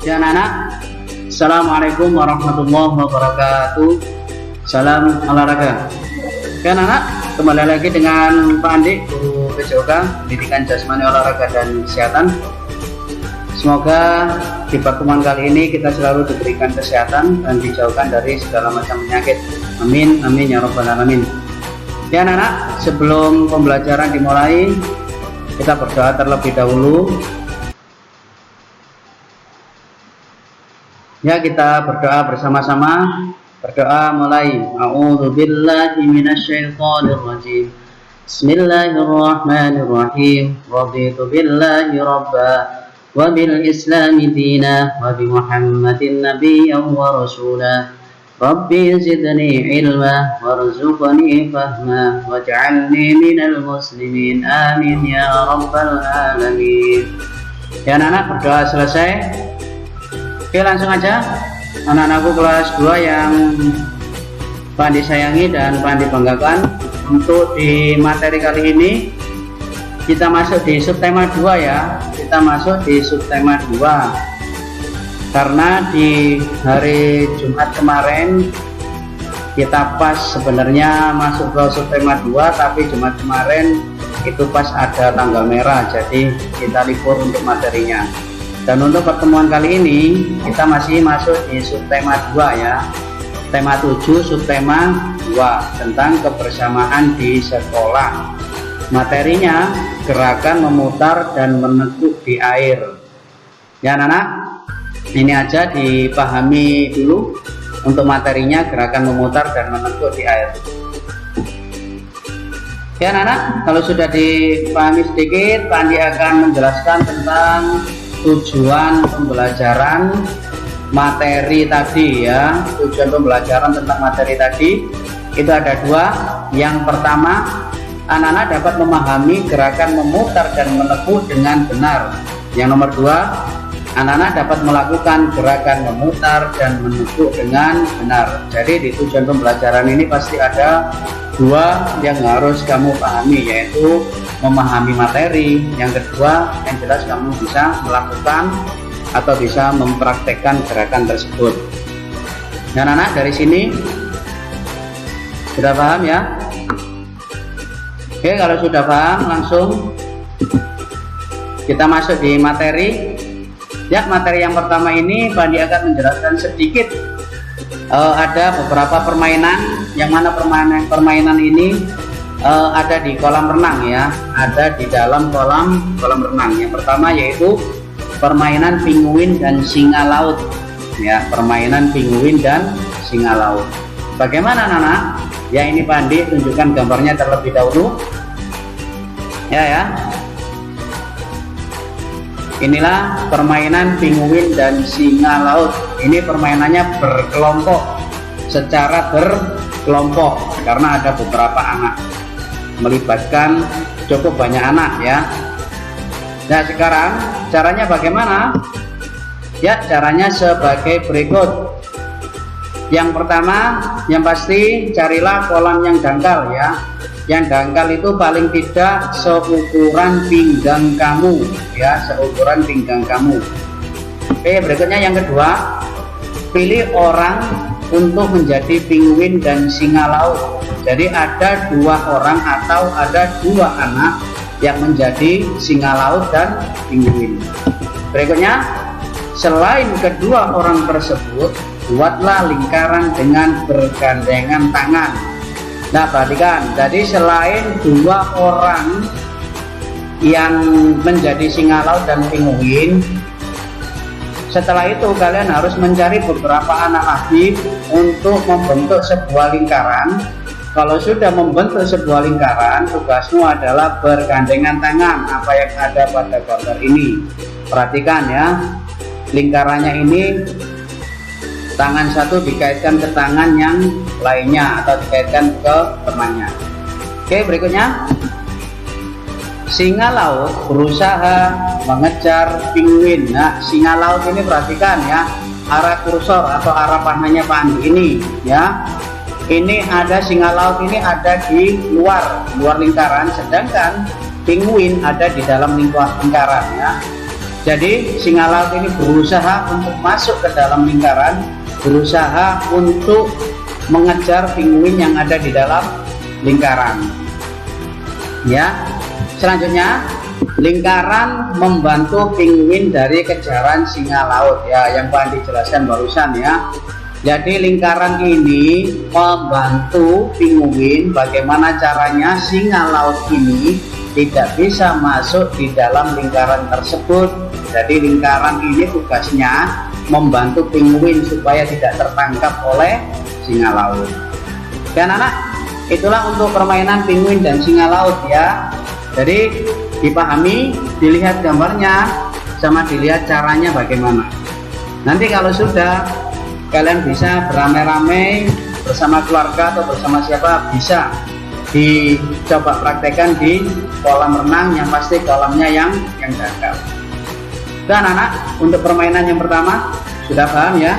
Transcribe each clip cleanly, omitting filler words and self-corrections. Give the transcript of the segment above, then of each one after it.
Ya anak-anak, Assalamualaikum warahmatullahi wabarakatuh. Salam olahraga. Ya anak-anak, kembali lagi dengan Pak Andi, Guru PJOK Pendidikan Jasmani Olahraga dan Kesehatan. Semoga di pertemuan kali ini kita selalu diberikan kesehatan dan dijauhkan dari segala macam penyakit. Amin, amin ya rabbal alamin. Ya anak-anak, sebelum pembelajaran dimulai, kita berdoa terlebih dahulu. Ya, kita berdoa bersama-sama. Berdoa mulai. A'udzubillahi minasyaitonirrajim. Bismillahirrahmanirrahim. Raditu billahi rabba wa bil islami dina wa bi Muhammadin nabiyyan wa rasula. Rabbi zidni ilma warzuqni fahma waj'alni minal muslimin. Amin ya rabbal alamin. Ya anak-anak, berdoa selesai. Oke, langsung aja. Anak-anakku kelas 2 yang Pak Andi sayangi dan Pak Andi banggakan, untuk di materi kali ini kita masuk di subtema 2 ya. Kita masuk di subtema 2 karena di hari Jumat kemarin kita pas sebenarnya masuk ke subtema 2, tapi Jumat kemarin itu pas ada tanggal merah, jadi kita libur untuk materinya. Dan untuk pertemuan kali ini kita masih masuk di subtema 2 ya. Tema 7 subtema 2 tentang kebersamaan di sekolah. Materinya gerakan memutar dan menekuk di air. Ya anak-anak, ini aja dipahami dulu untuk materinya, gerakan memutar dan menekuk di air. Ya anak-anak, kalau sudah dipahami sedikit, Pak Andi akan menjelaskan tentang tujuan pembelajaran materi tadi ya. Tujuan pembelajaran tentang materi tadi itu ada 2. Yang pertama, anak-anak dapat memahami gerakan memutar dan menekuk dengan benar. Yang nomor 2, anak-anak dapat melakukan gerakan memutar dan menekuk dengan benar. Jadi di tujuan pembelajaran ini pasti ada 2 yang harus kamu pahami, yaitu memahami materi. Yang kedua, yang jelas kamu bisa melakukan atau bisa mempraktekkan gerakan tersebut. Dan anak dari sini sudah paham ya? Oke, kalau sudah paham langsung kita masuk di materi. Ya, materi yang pertama ini Pak Andi akan menjelaskan sedikit. Ada beberapa permainan, yang mana permainan ini ada di kolam renang ya, ada di dalam kolam renang. Yang pertama yaitu permainan pinguin dan singa laut ya, permainan pinguin dan singa laut. Bagaimana anak-anak? Ya, ini Pak Andi tunjukkan gambarnya terlebih dahulu ya. Inilah permainan pinguin dan singa laut. Ini permainannya berkelompok, secara berkelompok karena ada beberapa anak, melibatkan cukup banyak anak ya. Nah, sekarang caranya bagaimana? Ya, caranya sebagai berikut. Yang pertama, yang pasti carilah kolam yang dangkal ya. Yang dangkal itu paling tidak seukuran pinggang kamu ya, seukuran pinggang kamu. Oke, berikutnya yang kedua, pilih orang untuk menjadi pinguin dan singa laut. Jadi ada 2 orang atau ada 2 anak yang menjadi singa laut dan pinguin. Berikutnya, selain kedua orang tersebut, buatlah lingkaran dengan bergandengan tangan. Nah, perhatikan, jadi selain 2 orang yang menjadi singa laut dan pinguin, setelah itu kalian harus mencari beberapa anak lagi untuk membentuk sebuah lingkaran. Kalau sudah membentuk sebuah lingkaran, tugasmu adalah bergandengan tangan, apa yang ada pada gambar ini. Perhatikan ya, lingkarannya ini tangan satu dikaitkan ke tangan yang lainnya atau dikaitkan ke temannya. Oke, berikutnya, singa laut berusaha mengejar pinguin. Nah, singa laut ini perhatikan ya, arah kursor atau arah panahnya Pak Andi ini ya. Ini ada singa laut ini ada di luar lingkaran, sedangkan pinguin ada di dalam lingkaran ya. Jadi singa laut ini berusaha untuk masuk ke dalam lingkaran, berusaha untuk mengejar penguin yang ada di dalam lingkaran. Ya, selanjutnya lingkaran membantu penguin dari kejaran singa laut, ya, yang Pak Andi jelaskan barusan ya. Jadi lingkaran ini membantu penguin bagaimana caranya singa laut ini tidak bisa masuk di dalam lingkaran tersebut. Jadi lingkaran ini tugasnya membantu penguin supaya tidak tertangkap oleh singa laut. Dan anak, itulah untuk permainan penguin dan singa laut ya. Jadi dipahami, dilihat gambarnya, sama dilihat caranya bagaimana. Nanti kalau sudah, kalian bisa beramai-ramai bersama keluarga atau bersama siapa, bisa dicoba praktekkan di kolam renang, yang pasti kolamnya yang dangkal. Dan anak, untuk permainan yang pertama sudah paham ya.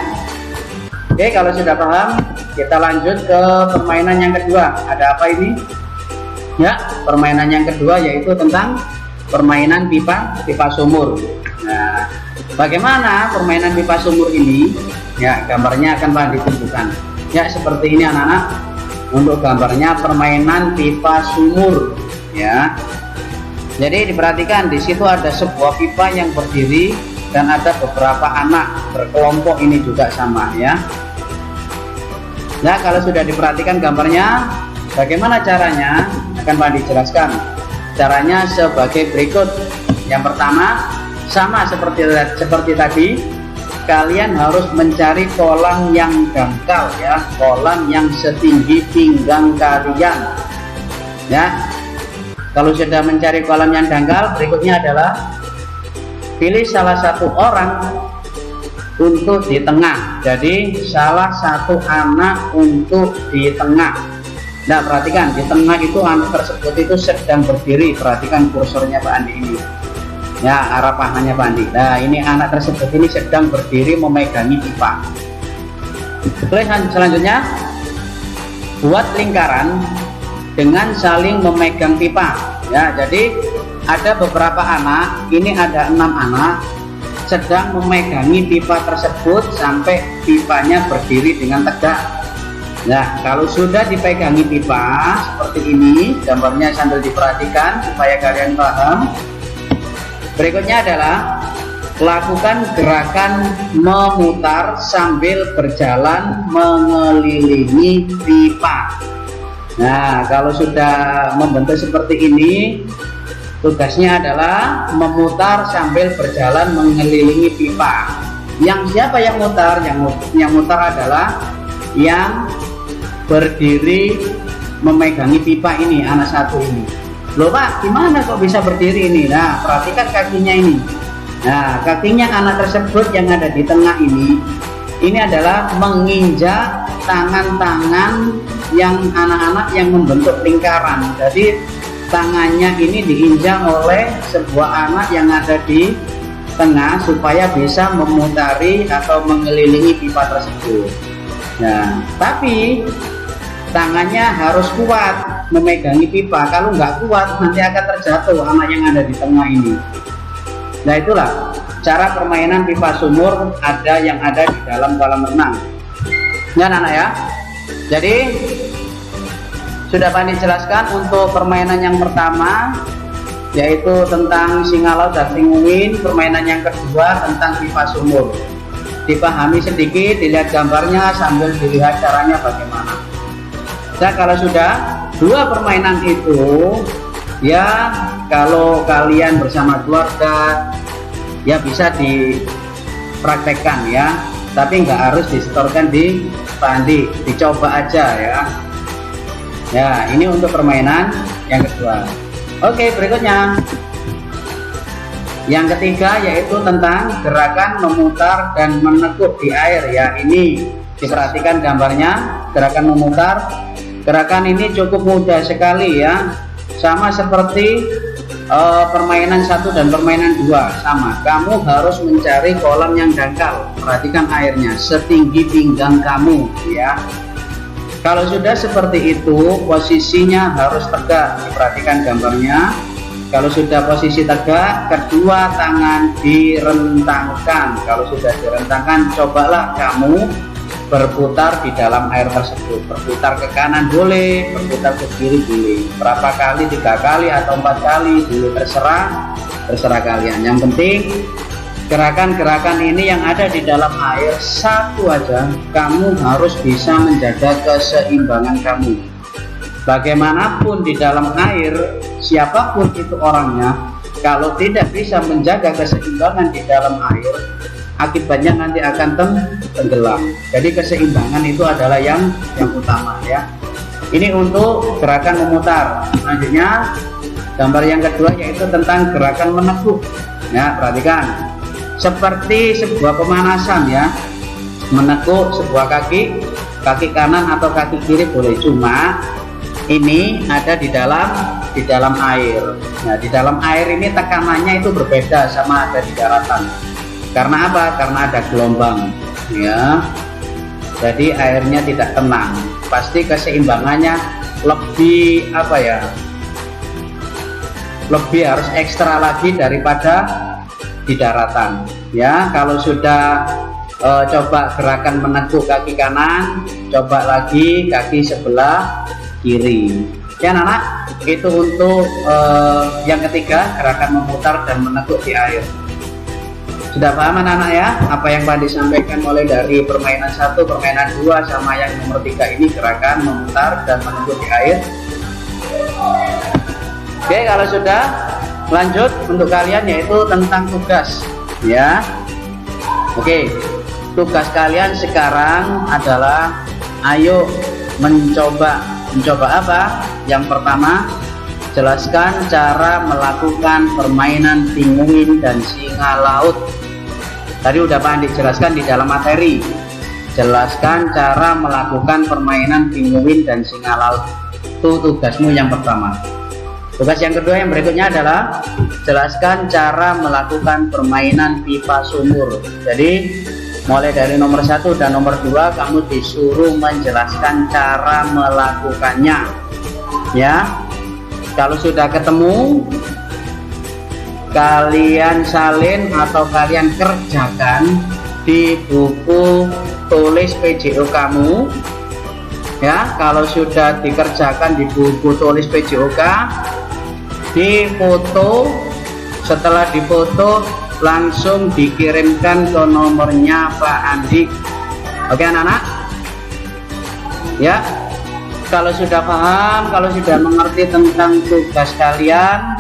Oke, kalau sudah paham, kita lanjut ke permainan yang kedua. Ada apa ini? Ya, permainan yang kedua yaitu tentang permainan pipa sumur. Nah, bagaimana permainan pipa sumur ini? Ya, gambarnya akan Pak ditunjukkan. Ya, seperti ini anak-anak. Untuk gambarnya permainan pipa sumur. Ya. Jadi diperhatikan, di situ ada sebuah pipa yang berdiri dan ada beberapa anak berkelompok, ini juga sama ya. Nah, kalau sudah diperhatikan gambarnya, bagaimana caranya? Akan Pak dijelaskan. Caranya sebagai berikut. Yang pertama, sama seperti tadi, kalian harus mencari kolam yang dangkal ya, kolam yang setinggi pinggang kalian. Ya. Kalau sudah mencari kolam yang dangkal, berikutnya adalah pilih salah satu orang untuk di tengah. Jadi salah satu anak untuk di tengah. Nah, perhatikan di tengah itu anak tersebut itu sedang berdiri. Perhatikan kursornya Pak Andi ini. Ya, arah pahannya Pak Andi. Nah, ini anak tersebut ini sedang berdiri memegangi pipa. Selanjutnya, buat lingkaran dengan saling memegang pipa. Ya, jadi ada beberapa anak, ini ada 6 anak sedang memegangi pipa tersebut sampai pipanya berdiri dengan tegak. Nah, kalau sudah dipegangi pipa seperti ini, gambarnya sambil diperhatikan supaya kalian paham. Berikutnya adalah lakukan gerakan memutar sambil berjalan mengelilingi pipa. Nah, kalau sudah membentuk seperti ini, tugasnya adalah memutar sambil berjalan mengelilingi pipa. Yang siapa yang mutar? Yang mutar adalah yang berdiri memegangi pipa ini, anak satu ini. Loh Pak, gimana kok bisa berdiri ini? Nah, perhatikan kakinya ini. Nah, kakinya anak tersebut yang ada di tengah ini adalah menginjak tangan-tangan yang anak-anak yang membentuk lingkaran. Jadi tangannya ini diinjak oleh sebuah anak yang ada di tengah supaya bisa memutari atau mengelilingi pipa tersebut. Nah, tapi tangannya harus kuat memegangi pipa. Kalau nggak kuat nanti akan terjatuh anak yang ada di tengah ini. Nah, itulah cara permainan pipa sumur yang ada di dalam kolam renang. Ya anak-anak ya. Jadi sudah Pak jelaskan untuk permainan yang pertama yaitu tentang singa laut dan penguin. Permainan yang kedua tentang pipa sumur. Dipahami sedikit, dilihat gambarnya sambil dilihat caranya bagaimana. Nah, kalau sudah dua permainan itu, ya kalau kalian bersama keluarga ya bisa dipraktekkan ya, tapi nggak harus disetorkan di Pak Andi, dicoba aja ya. Ya, ini untuk permainan yang kedua. Oke, berikutnya yang ketiga yaitu tentang gerakan memutar dan menekuk di air ya. Ini diperhatikan gambarnya, gerakan memutar. Gerakan ini cukup mudah sekali ya, sama seperti permainan 1 dan permainan 2 sama. Kamu harus mencari kolam yang dangkal. Perhatikan airnya setinggi pinggang kamu ya. Kalau sudah seperti itu, posisinya harus tegak. Diperhatikan gambarnya. Kalau sudah posisi tegak, kedua tangan direntangkan. Kalau sudah direntangkan, cobalah kamu berputar di dalam air tersebut. Berputar ke kanan boleh, berputar ke kiri boleh. Berapa kali, 3 kali atau 4 kali boleh, terserah kalian. Yang penting gerakan-gerakan ini yang ada di dalam air satu aja, kamu harus bisa menjaga keseimbangan kamu. Bagaimanapun di dalam air, siapapun itu orangnya, kalau tidak bisa menjaga keseimbangan di dalam air, akibatnya nanti akan tenggelam. Jadi keseimbangan itu adalah yang utama ya. Ini untuk gerakan memutar. Selanjutnya gambar yang kedua yaitu tentang gerakan menekuk. Ya, perhatikan. Seperti sebuah pemanasan ya. Menekuk sebuah kaki kanan atau kaki kiri boleh, cuma ini ada di dalam air. Nah, di dalam air ini tekanannya itu berbeda sama ada di daratan. Karena apa? Karena ada gelombang ya. Jadi airnya tidak tenang. Pasti keseimbangannya lebih lebih harus ekstra lagi daripada di daratan ya. Kalau sudah coba gerakan menekuk kaki kanan, coba lagi kaki sebelah kiri ya anak. Itu untuk yang ketiga, gerakan memutar dan menekuk di air. Sudah paham anak-anak ya apa yang Pak disampaikan mulai dari permainan 1, permainan 2 sama yang nomor 3 ini, gerakan memutar dan menekuk di air. Oke, kalau sudah, lanjut untuk kalian yaitu tentang tugas ya. Oke, tugas kalian sekarang adalah ayo mencoba apa? Yang pertama, jelaskan cara melakukan permainan pinguin dan singa laut. Tadi udah Pak Andi jelaskan di dalam materi. Jelaskan cara melakukan permainan pinguin dan singa laut. Itu tugasmu yang pertama. Tugas yang kedua yang berikutnya adalah jelaskan cara melakukan permainan pipa sumur. Jadi mulai dari nomor 1 dan nomor 2 kamu disuruh menjelaskan cara melakukannya ya. Kalau sudah ketemu, kalian salin atau kalian kerjakan di buku tulis PJO kamu ya. Kalau sudah dikerjakan di buku tulis PJOK, difoto. Setelah difoto langsung dikirimkan ke nomornya Pak Andi. Oke anak-anak ya. Kalau sudah paham, kalau sudah mengerti tentang tugas kalian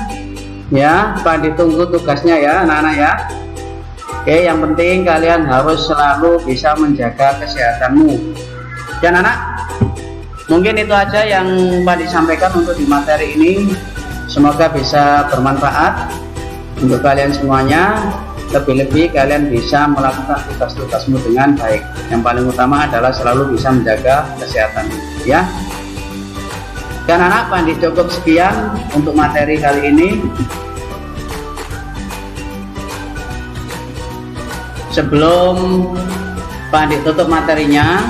ya, Pak ditunggu tugasnya ya anak-anak ya. Oke, yang penting kalian harus selalu bisa menjaga kesehatanmu ya anak-anak. Mungkin itu aja yang Pak disampaikan untuk di materi ini. Semoga bisa bermanfaat untuk kalian semuanya. Lebih-lebih kalian bisa melakukan tugas-tugasmu dengan baik. Yang paling utama adalah selalu bisa menjaga kesehatan ya. Dan anak Pandi cukup sekian untuk materi kali ini. Sebelum Pandi tutup materinya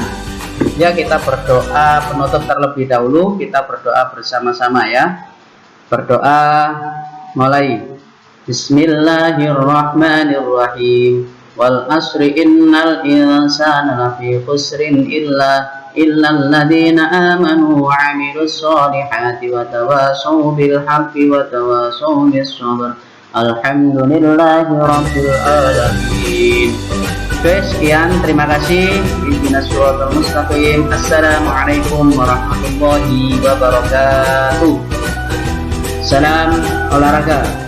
ya, kita berdoa penutup terlebih dahulu. Kita berdoa bersama-sama ya. Berdoa mulai. Bismillahirrahmanirrahim. Wal asri innal insana lafi khusrin illal ladzina amanu wa 'amilus solihati wa tawasaw bil haqqi wa tawasaw bis sabr. Alhamdulillahi rabbil alamin. Sekian, terima kasih. Ihdinas siratal mustaqim. Assalamualaikum warahmatullahi wabarakatuh. Salam olahraga.